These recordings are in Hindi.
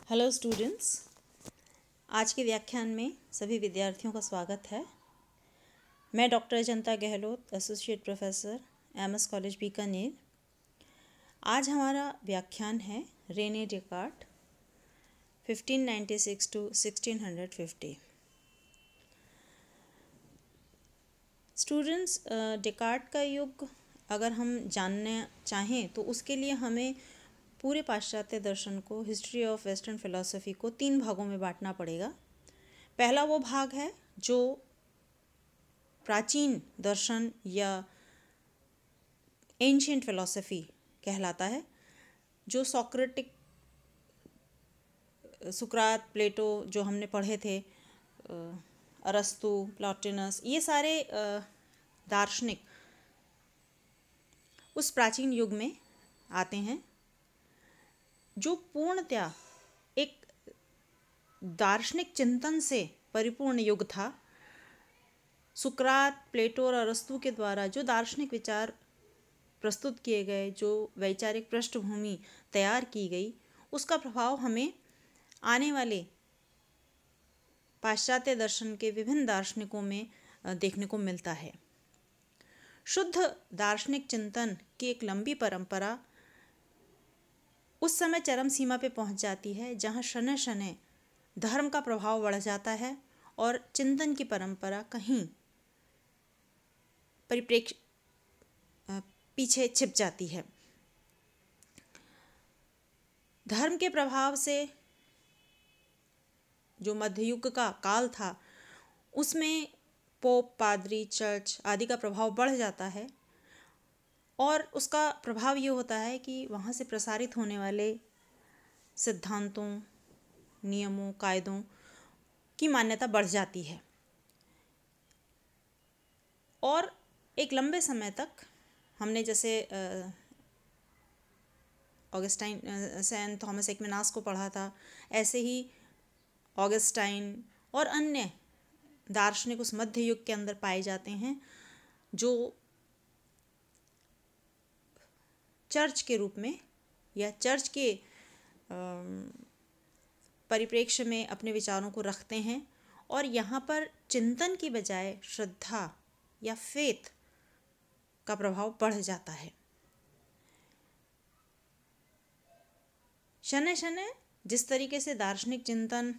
हेलो स्टूडेंट्स, आज के व्याख्यान में सभी विद्यार्थियों का स्वागत है। मैं doctor Janta Gehlot, associate professor, MS college Bikaner. आज हमारा व्याख्यान है Rene Descartes 1596 to 1650। Students, Descartes का युग अगर हम जानना चाहें तो उसके लिए हमें पूरे पाश्चात्य दर्शन को, हिस्ट्री ऑफ वेस्टर्न फिलॉसफी को 3 भागों में बांटना पड़ेगा। पहला वो भाग है जो प्राचीन दर्शन या एंशिएंट फिलॉसफी कहलाता है, जो सुकरात, प्लेटो जो हमने पढ़े थे, अरस्तु, प्लॉटिनस, ये सारे दार्शनिक उस प्राचीन युग में आते हैं, जो पूर्णतया एक दार्शनिक चिंतन से परिपूर्ण युग था। सुकरात, प्लेटो और अरस्तु के द्वारा जो दार्शनिक विचार प्रस्तुत किए गए, जो वैचारिक पृष्ठभूमि तैयार की गई, उसका प्रभाव हमें आने वाले पाश्चात्य दर्शन के विभिन्न दार्शनिकों में देखने को मिलता है। शुद्ध दार्शनिक चिंतन की एक लंबी परंपरा उस समय चरम सीमा पे पहुंच जाती है जहां शनय शनय धर्म का प्रभाव बढ़ जाता है और चिंतन की परंपरा कहीं परिप्रेक्ष्य पीछे छिप जाती है। धर्म के प्रभाव से जो मध्ययुग का काल था, उसमें पोप, पादरी, चर्च आदि का प्रभाव बढ़ जाता है और उसका प्रभाव ये होता है कि वहाँ से प्रसारित होने वाले सिद्धांतों, नियमों, कायदों की मान्यता बढ़ जाती है और एक लंबे समय तक हमने जैसे ऑगस्टाइन, सेंट थॉमस एक्विनास को पढ़ा था, ऐसे ही ऑगस्टाइन और अन्य दार्शनिक उस मध्य युग के अंदर पाए जाते हैं, जो चर्च के रूप में या चर्च के परिप्रेक्ष्य में अपने विचारों को रखते हैं और यहाँ पर चिंतन की बजाय श्रद्धा या फेथ का प्रभाव बढ़ जाता है। शनय शनय जिस तरीके से दार्शनिक चिंतन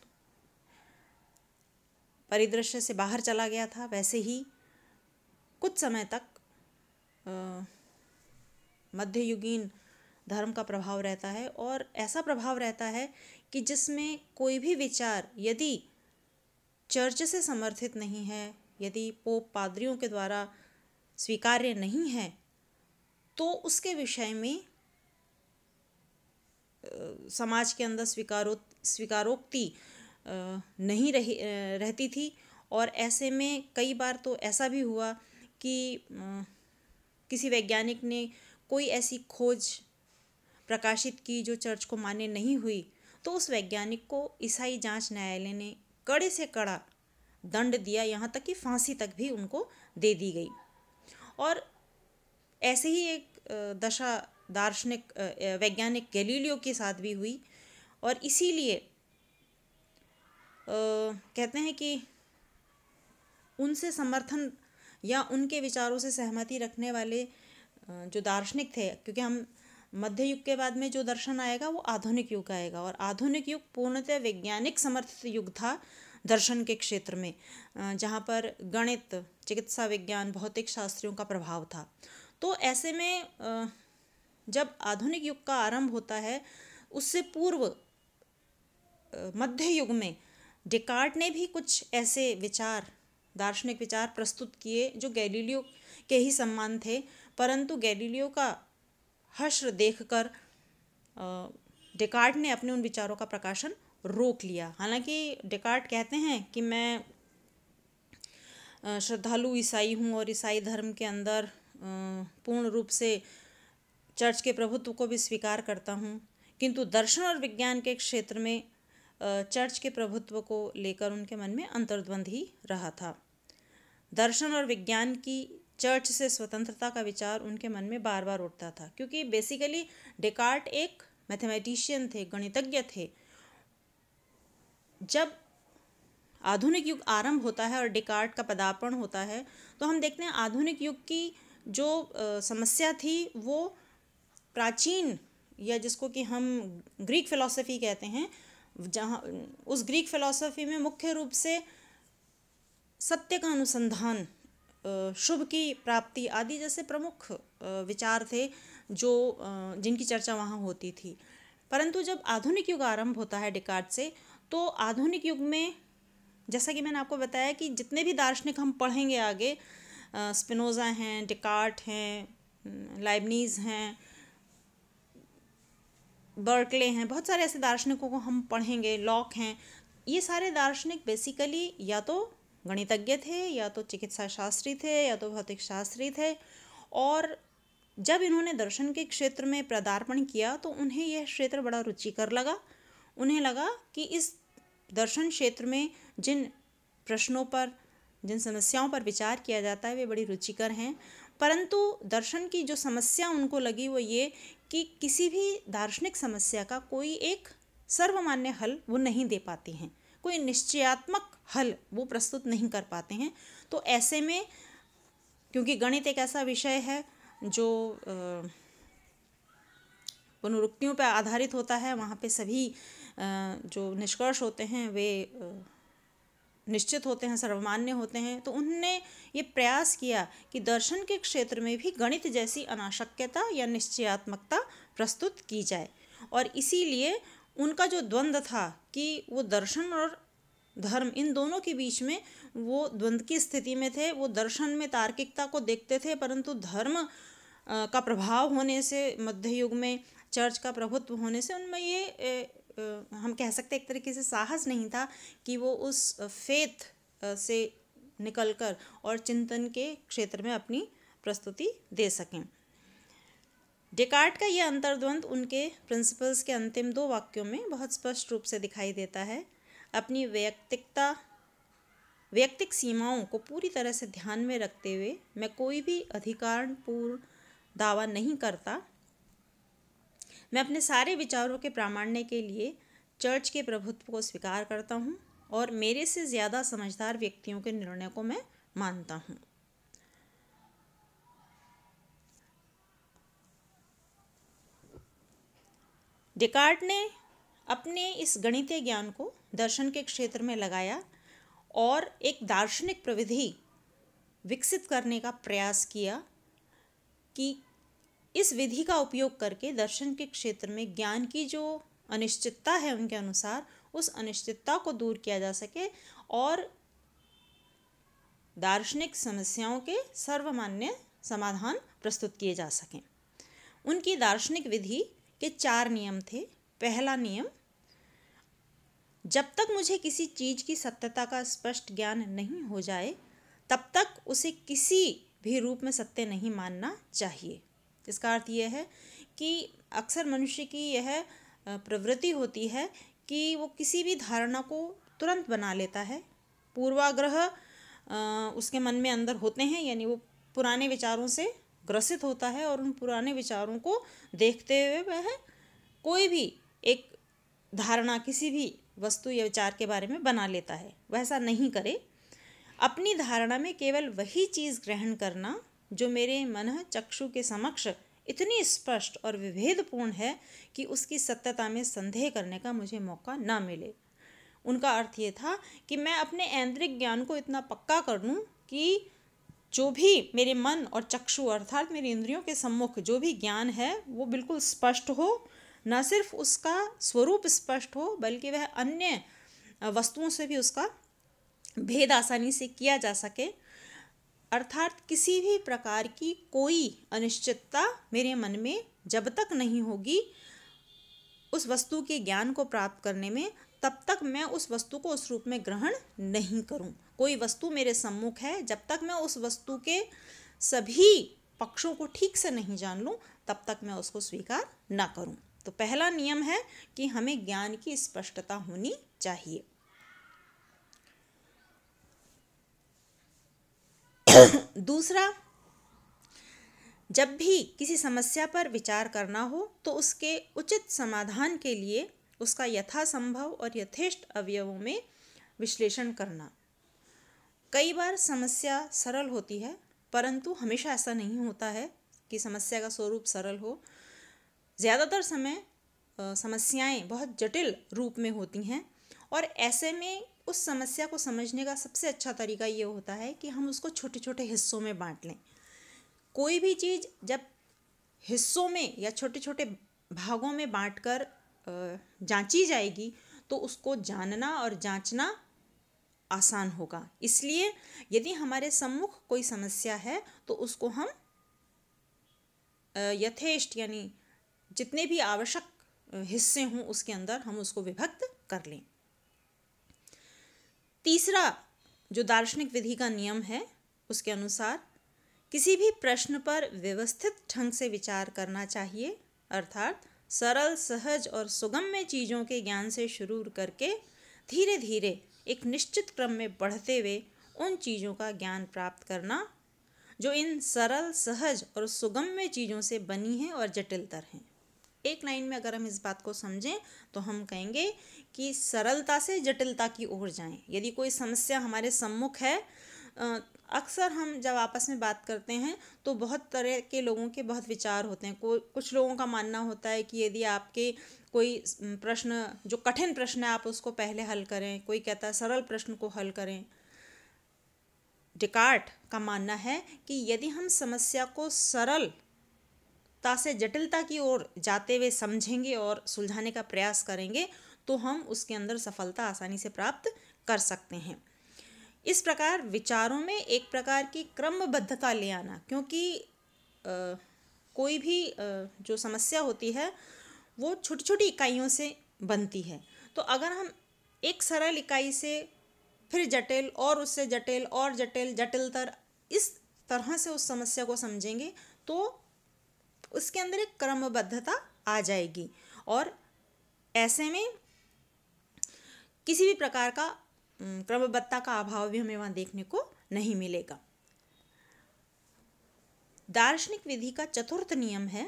परिदृश्य से बाहर चला गया था, वैसे ही कुछ समय तक मध्ययुगीन धर्म का प्रभाव रहता है और ऐसा प्रभाव रहता है कि जिसमें कोई भी विचार यदि चर्च से समर्थित नहीं है, यदि पोप, पादरियों के द्वारा स्वीकार्य नहीं है, तो उसके विषय में समाज के अंदर स्वीकारोक्ति नहीं रहती थी। और ऐसे में कई बार तो ऐसा भी हुआ कि किसी वैज्ञानिक ने कोई ऐसी खोज प्रकाशित की जो चर्च को मान्य नहीं हुई, तो उस वैज्ञानिक को ईसाई जांच न्यायालय ने कड़े से कड़ा दंड दिया, यहाँ तक कि फांसी तक भी उनको दे दी गई। और ऐसे ही एक दशा दार्शनिक वैज्ञानिक गैलीलियो के साथ भी हुई और इसीलिए कहते हैं कि उनसे समर्थन या उनके विचारों से सहमति रखने वाले जो दार्शनिक थे, क्योंकि हम मध्य युग के बाद में जो दर्शन आएगा वो आधुनिक युग आएगा और आधुनिक युग पूर्णतः वैज्ञानिक समर्थित युग था दर्शन के क्षेत्र में, जहाँ पर गणित, चिकित्सा विज्ञान, भौतिक शास्त्रियों का प्रभाव था। तो ऐसे में जब आधुनिक युग का आरंभ होता है, उससे पूर्व मध्य युग में डेकार्ट ने भी कुछ ऐसे विचार, दार्शनिक विचार प्रस्तुत किए जो गैलीलियो के ही समान थे, परंतु गैलीलियो का हश्र देखकर डेकार्ट ने अपने उन विचारों का प्रकाशन रोक लिया। हालांकि डेकार्ट कहते हैं कि मैं श्रद्धालु ईसाई हूँ और ईसाई धर्म के अंदर पूर्ण रूप से चर्च के प्रभुत्व को भी स्वीकार करता हूँ, किंतु दर्शन और विज्ञान के क्षेत्र में चर्च के प्रभुत्व को लेकर उनके मन में अंतर्द्वंद ही रहा था। दर्शन और विज्ञान की चर्च से स्वतंत्रता का विचार उनके मन में बार बार उठता था, क्योंकि बेसिकली डेकार्ट एक मैथमेटिशियन थे, गणितज्ञ थे जब आधुनिक युग आरंभ होता है और डेकार्ट का पदार्पण होता है, तो हम देखते हैं आधुनिक युग की जो समस्या थी वो प्राचीन, या जिसको कि हम ग्रीक फिलॉसफी कहते हैं, जहाँ उस ग्रीक फिलॉसफी में मुख्य रूप से सत्य का अनुसंधान, शुभ की प्राप्ति आदि जैसे प्रमुख विचार थे जो जिनकी चर्चा वहाँ होती थी। परंतु जब आधुनिक युग आरंभ होता है डेकार्ट से, तो आधुनिक युग में जैसा कि मैंने आपको बताया कि जितने भी दार्शनिक हम पढ़ेंगे आगे, स्पिनोज़ा हैं, डेकार्ट हैं, लाइबनीज़ हैं, बर्कले हैं, बहुत सारे ऐसे दार्शनिकों को हम पढ़ेंगे, लॉक हैं, ये सारे दार्शनिक बेसिकली या तो गणितज्ञ थे, या तो चिकित्सा शास्त्री थे, या तो भौतिक शास्त्री थे। और जब इन्होंने दर्शन के क्षेत्र में पदार्पण किया तो उन्हें यह क्षेत्र बड़ा रुचिकर लगा। उन्हें लगा कि इस दर्शन क्षेत्र में जिन प्रश्नों पर, जिन समस्याओं पर विचार किया जाता है वे बड़ी रुचिकर हैं। परंतु दर्शन की जो समस्या उनको लगी वो ये कि किसी भी दार्शनिक समस्या का कोई एक सर्वमान्य हल वो नहीं दे पाते हैं, कोई निश्चयात्मक हल वो प्रस्तुत नहीं कर पाते हैं। तो ऐसे में, क्योंकि गणित एक ऐसा विषय है जो पुनरुक्तियों पर आधारित होता है, वहाँ पे सभी जो निष्कर्ष होते हैं वे निश्चित होते हैं, सर्वमान्य होते हैं। तो उन्होंने ये प्रयास किया कि दर्शन के क्षेत्र में भी गणित जैसी अनाशक्यता या निश्चयात्मकता प्रस्तुत की जाए। और इसीलिए उनका जो द्वंद्व था कि वो दर्शन और धर्म, इन दोनों के बीच में वो द्वंद्व की स्थिति में थे। वो दर्शन में तार्किकता को देखते थे, परंतु धर्म का प्रभाव होने से, मध्य युग में चर्च का प्रभुत्व होने से उनमें ये हम कह सकते एक तरीके से साहस नहीं था कि वो उस फेथ से निकलकर और चिंतन के क्षेत्र में अपनी प्रस्तुति दे सकें। डेकार्ट का यह अंतर्द्वंद उनके प्रिंसिपल्स के अंतिम 2 वाक्यों में बहुत स्पष्ट रूप से दिखाई देता है। अपनी वैयक्तिक सीमाओं को पूरी तरह से ध्यान में रखते हुए मैं कोई भी अधिकारपूर्ण दावा नहीं करता। मैं अपने सारे विचारों के प्रामाण्य के लिए चर्च के प्रभुत्व को स्वीकार करता हूँ और मेरे से ज़्यादा समझदार व्यक्तियों के निर्णय को मैं मानता हूँ। डेकार्ट ने अपने इस गणितीय ज्ञान को दर्शन के क्षेत्र में लगाया और एक दार्शनिक प्रविधि विकसित करने का प्रयास किया कि इस विधि का उपयोग करके दर्शन के क्षेत्र में ज्ञान की जो अनिश्चितता है उनके अनुसार, उस अनिश्चितता को दूर किया जा सके और दार्शनिक समस्याओं के सर्वमान्य समाधान प्रस्तुत किए जा सकें। उनकी दार्शनिक विधि के 4 नियम थे। पहला नियम, जब तक मुझे किसी चीज़ की सत्यता का स्पष्ट ज्ञान नहीं हो जाए तब तक उसे किसी भी रूप में सत्य नहीं मानना चाहिए। इसका अर्थ यह है कि अक्सर मनुष्य की यह प्रवृत्ति होती है कि वो किसी भी धारणा को तुरंत बना लेता है। पूर्वाग्रह उसके मन में अंदर होते हैं, यानी वो पुराने विचारों से ग्रसित होता है और उन पुराने विचारों को देखते हुए वह कोई भी एक धारणा किसी भी वस्तु या विचार के बारे में बना लेता है। वह ऐसा नहीं करे। अपनी धारणा में केवल वही चीज़ ग्रहण करना जो मेरे मन चक्षु के समक्ष इतनी स्पष्ट और विभेदपूर्ण है कि उसकी सत्यता में संदेह करने का मुझे मौका ना मिले। उनका अर्थ ये था कि मैं अपने ऐन्द्रिक ज्ञान को इतना पक्का कर लूँ कि जो भी मेरे मन और चक्षु अर्थात मेरी इंद्रियों के सम्मुख जो भी ज्ञान है वो बिल्कुल स्पष्ट हो। न सिर्फ उसका स्वरूप स्पष्ट हो बल्कि वह अन्य वस्तुओं से भी उसका भेद आसानी से किया जा सके। अर्थात किसी भी प्रकार की कोई अनिश्चितता मेरे मन में जब तक नहीं होगी उस वस्तु के ज्ञान को प्राप्त करने में, तब तक मैं उस वस्तु को उस रूप में ग्रहण नहीं करूं। कोई वस्तु मेरे सम्मुख है, जब तक मैं उस वस्तु के सभी पक्षों को ठीक से नहीं जान लूं तब तक मैं उसको स्वीकार ना करूं। तो पहला नियम है कि हमें ज्ञान की स्पष्टता होनी चाहिए। दूसरा, जब भी किसी समस्या पर विचार करना हो तो उसके उचित समाधान के लिए उसका यथासंभव और यथेष्ट अवयवों में विश्लेषण करना। कई बार समस्या सरल होती है, परंतु हमेशा ऐसा नहीं होता है कि समस्या का स्वरूप सरल हो। ज़्यादातर समय समस्याएं बहुत जटिल रूप में होती हैं, और ऐसे में उस समस्या को समझने का सबसे अच्छा तरीका ये होता है कि हम उसको छोटे छोटे हिस्सों में बांट लें। कोई भी चीज़ जब हिस्सों में या छोटे छोटे भागों में बांटकर जांची जाएगी तो उसको जानना और जांचना आसान होगा। इसलिए यदि हमारे सम्मुख कोई समस्या है तो उसको हम यथेष्ट यानी जितने भी आवश्यक हिस्से हों उसके अंदर हम उसको विभक्त कर लें। तीसरा जो दार्शनिक विधि का नियम है उसके अनुसार किसी भी प्रश्न पर व्यवस्थित ढंग से विचार करना चाहिए, अर्थात सरल, सहज और सुगम्य चीज़ों के ज्ञान से शुरू करके धीरे धीरे एक निश्चित क्रम में बढ़ते हुए उन चीज़ों का ज्ञान प्राप्त करना जो इन सरल, सहज और सुगम्य चीज़ों से बनी हैं और जटिलतर हैं। एक लाइन में अगर हम इस बात को समझें तो हम कहेंगे कि सरलता से जटिलता की ओर जाएं। यदि कोई समस्या हमारे सम्मुख है, अक्सर हम जब आपस में बात करते हैं तो बहुत तरह के लोगों के बहुत विचार होते हैं। कुछ लोगों का मानना होता है कि यदि आपके कोई प्रश्न जो कठिन प्रश्न है आप उसको पहले हल करें, कोई कहता है सरल प्रश्न को हल करें। डेकार्ट का मानना है कि यदि हम समस्या को सरलता से जटिलता की ओर जाते हुए समझेंगे और सुलझाने का प्रयास करेंगे तो हम उसके अंदर सफलता आसानी से प्राप्त कर सकते हैं। इस प्रकार विचारों में एक प्रकार की क्रमबद्धता ले आना, क्योंकि कोई भी जो समस्या होती है वो छोटी छोटी इकाइयों से बनती है। तो अगर हम एक सरल इकाई से फिर जटिल और उससे जटिल और जटिल, जटिलतर, इस तरह से उस समस्या को समझेंगे तो उसके अंदर एक क्रमबद्धता आ जाएगी और ऐसे में किसी भी प्रकार का क्रमबद्धता का अभाव भी हमें वहाँ देखने को नहीं मिलेगा। दार्शनिक विधि का चतुर्थ नियम है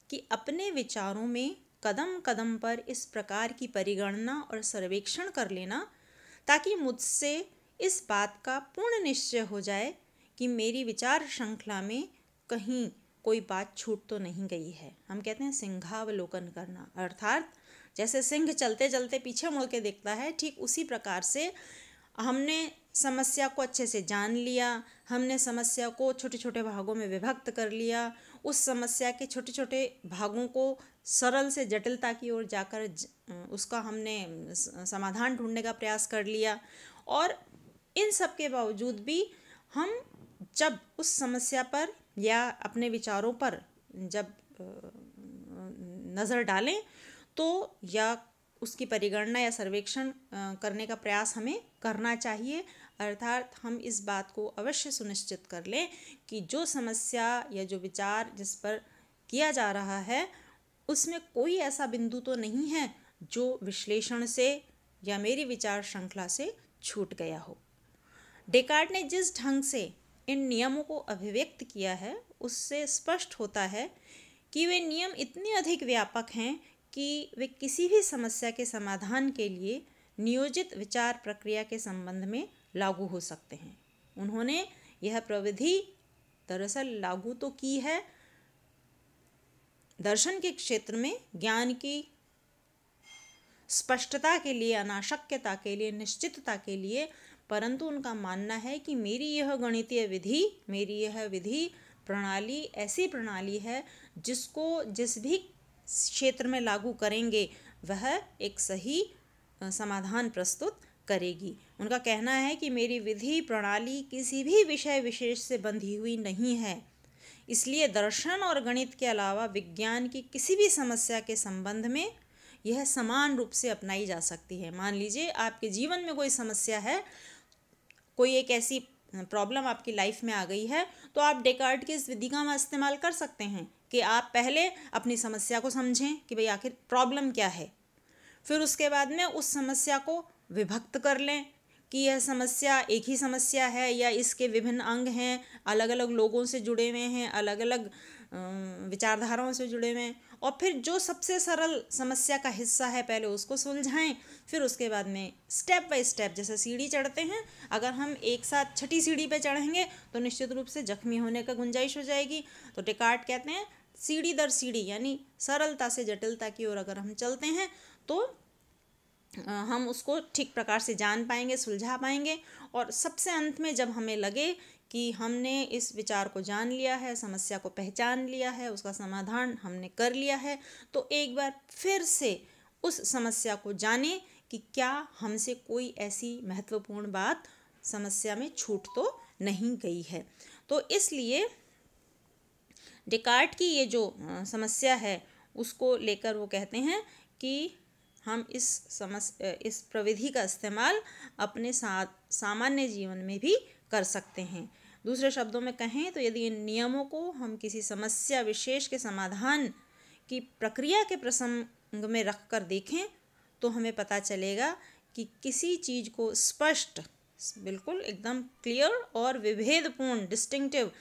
कि अपने विचारों में कदम कदम पर इस प्रकार की परिगणना और सर्वेक्षण कर लेना ताकि मुझसे इस बात का पूर्ण निश्चय हो जाए कि मेरी विचार श्रृंखला में कहीं कोई बात छूट तो नहीं गई है। हम कहते हैं सिंहावलोकन करना, अर्थात जैसे सिंह चलते चलते पीछे मुड़ के देखता है, ठीक उसी प्रकार से हमने समस्या को अच्छे से जान लिया, हमने समस्या को छोटे छोटे भागों में विभक्त कर लिया, उस समस्या के छोटे छोटे भागों को सरल से जटिलता की ओर जाकर उसका हमने समाधान ढूंढने का प्रयास कर लिया। और इन सब के बावजूद भी हम जब उस समस्या पर या अपने विचारों पर जब नज़र डालें तो या उसकी परिगणना या सर्वेक्षण करने का प्रयास हमें करना चाहिए। अर्थात हम इस बात को अवश्य सुनिश्चित कर लें कि जो समस्या या जो विचार जिस पर किया जा रहा है उसमें कोई ऐसा बिंदु तो नहीं है जो विश्लेषण से या मेरी विचार श्रृंखला से छूट गया हो। डेकार्ट ने जिस ढंग से इन नियमों को अभिव्यक्त किया है उससे स्पष्ट होता है कि वे नियम इतने अधिक व्यापक हैं कि वे किसी भी समस्या के समाधान के लिए नियोजित विचार प्रक्रिया के संबंध में लागू हो सकते हैं। उन्होंने यह प्रविधि दरअसल लागू तो की है दर्शन के क्षेत्र में ज्ञान की स्पष्टता के लिए, अनाशक्यता के लिए, निश्चितता के लिए, परंतु उनका मानना है कि मेरी यह गणितीय विधि, मेरी यह विधि प्रणाली ऐसी प्रणाली है जिसको जिस भी क्षेत्र में लागू करेंगे वह एक सही समाधान प्रस्तुत करेगी। उनका कहना है कि मेरी विधि प्रणाली किसी भी विषय विशेष से बंधी हुई नहीं है, इसलिए दर्शन और गणित के अलावा विज्ञान की किसी भी समस्या के संबंध में यह समान रूप से अपनाई जा सकती है। मान लीजिए आपके जीवन में कोई समस्या है, कोई एक ऐसी प्रॉब्लम आपकी लाइफ में आ गई है, तो आप डेकार्ट की इस विधि का इस्तेमाल कर सकते हैं कि आप पहले अपनी समस्या को समझें कि भाई आखिर प्रॉब्लम क्या है, फिर उसके बाद में उस समस्या को विभक्त कर लें कि यह समस्या एक ही समस्या है या इसके विभिन्न अंग हैं, अलग अलग लोगों से जुड़े हुए हैं, अलग अलग विचारधाराओं से जुड़े हुए हैं। और फिर जो सबसे सरल समस्या का हिस्सा है पहले उसको सुलझाएं, फिर उसके बाद में स्टेप बाय स्टेप, जैसे सीढ़ी चढ़ते हैं, अगर हम एक साथ छठी सीढ़ी पे चढ़ेंगे तो निश्चित रूप से जख्मी होने का गुंजाइश हो जाएगी। तो डेकार्ट कहते हैं सीढ़ी दर सीढ़ी, यानी सरलता से जटिलता की ओर अगर हम चलते हैं तो हम उसको ठीक प्रकार से जान पाएंगे, सुलझा पाएंगे। और सबसे अंत में जब हमें लगे कि हमने इस विचार को जान लिया है, समस्या को पहचान लिया है, उसका समाधान हमने कर लिया है, तो एक बार फिर से उस समस्या को जानें कि क्या हमसे कोई ऐसी महत्वपूर्ण बात समस्या में छूट तो नहीं गई है। तो इसलिए डेकार्ट की ये जो समस्या है उसको लेकर वो कहते हैं कि हम इस प्रविधि का इस्तेमाल अपने सामान्य जीवन में भी कर सकते हैं। दूसरे शब्दों में कहें तो यदि इन नियमों को हम किसी समस्या विशेष के समाधान की प्रक्रिया के प्रसंग में रख कर देखें तो हमें पता चलेगा कि किसी चीज़ को स्पष्ट, बिल्कुल एकदम क्लियर और विभेदपूर्ण, डिस्टिंक्टिव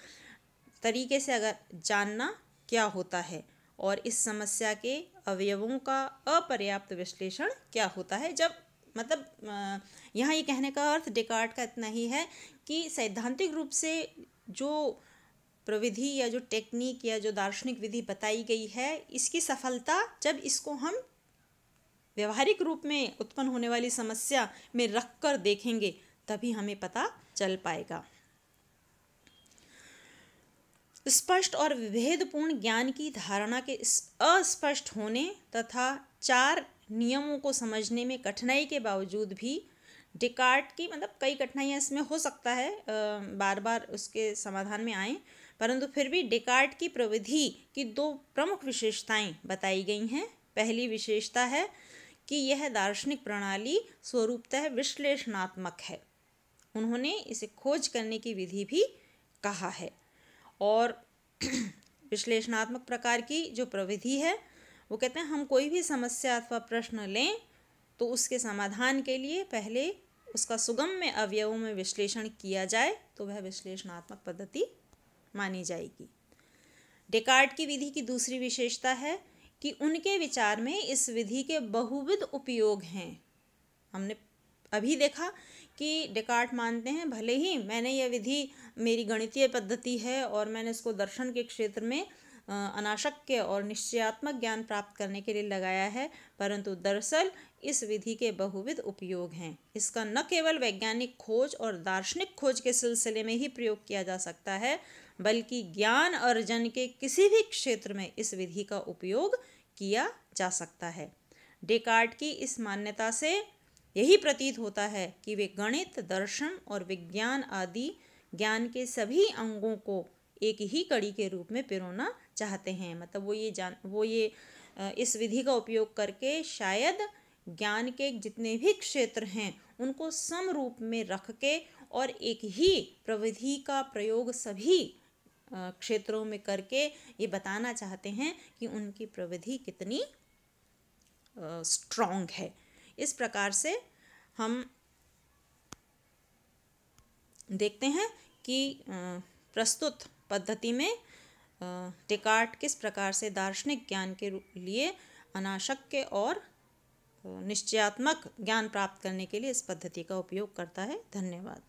तरीके से अगर जानना क्या होता है और इस समस्या के अवयवों का अपर्याप्त विश्लेषण क्या होता है। जब मतलब यहाँ ये कहने का अर्थ डेकार्ट का इतना ही है कि सैद्धांतिक रूप से जो प्रविधि या जो टेक्निक या जो दार्शनिक विधि बताई गई है, इसकी सफलता जब इसको हम व्यवहारिक रूप में उत्पन्न होने वाली समस्या में रख कर देखेंगे तभी हमें पता चल पाएगा। स्पष्ट और विभेदपूर्ण ज्ञान की धारणा के अस्पष्ट होने तथा 4 नियमों को समझने में कठिनाई के बावजूद भी डेकार्ट की, मतलब कई कठिनाइयाँ इसमें हो सकता है बार बार उसके समाधान में आए, परंतु फिर भी डेकार्ट की प्रविधि की 2 प्रमुख विशेषताएं बताई गई हैं। पहली विशेषता है कि यह दार्शनिक प्रणाली स्वरूपतः विश्लेषणात्मक है। उन्होंने इसे खोज करने की विधि भी कहा है। और विश्लेषणात्मक प्रकार की जो प्रविधि है वो कहते हैं हम कोई भी समस्या अथवा प्रश्न लें तो उसके समाधान के लिए पहले उसका सुगम्य अवयवों में विश्लेषण किया जाए तो वह विश्लेषणात्मक पद्धति मानी जाएगी। डेकार्ट की विधि की दूसरी विशेषता है कि उनके विचार में इस विधि के बहुविध उपयोग हैं। हमने अभी देखा कि डेकार्ट मानते हैं भले ही मैंने यह विधि मेरी गणितीय पद्धति है और मैंने इसको दर्शन के क्षेत्र में अनाशक्य और निश्चयात्मक ज्ञान प्राप्त करने के लिए लगाया है, परंतु दरअसल इस विधि के बहुविध उपयोग हैं। इसका न केवल वैज्ञानिक खोज और दार्शनिक खोज के सिलसिले में ही प्रयोग किया जा सकता है, बल्कि ज्ञान अर्जन के किसी भी क्षेत्र में इस विधि का उपयोग किया जा सकता है। डेकार्ट की इस मान्यता से यही प्रतीत होता है कि वे गणित, दर्शन और विज्ञान आदि ज्ञान के सभी अंगों को एक ही कड़ी के रूप में पिरोना चाहते हैं। मतलब वो ये इस विधि का उपयोग करके शायद ज्ञान के जितने भी क्षेत्र हैं उनको सम रूप में रख के और एक ही प्रविधि का प्रयोग सभी क्षेत्रों में करके ये बताना चाहते हैं कि उनकी प्रविधि कितनी स्ट्रॉन्ग है। इस प्रकार से हम देखते हैं कि प्रस्तुत पद्धति में डेकार्ट किस प्रकार से दार्शनिक ज्ञान के लिए अनाशक्य और निश्चयात्मक ज्ञान प्राप्त करने के लिए इस पद्धति का उपयोग करता है। धन्यवाद।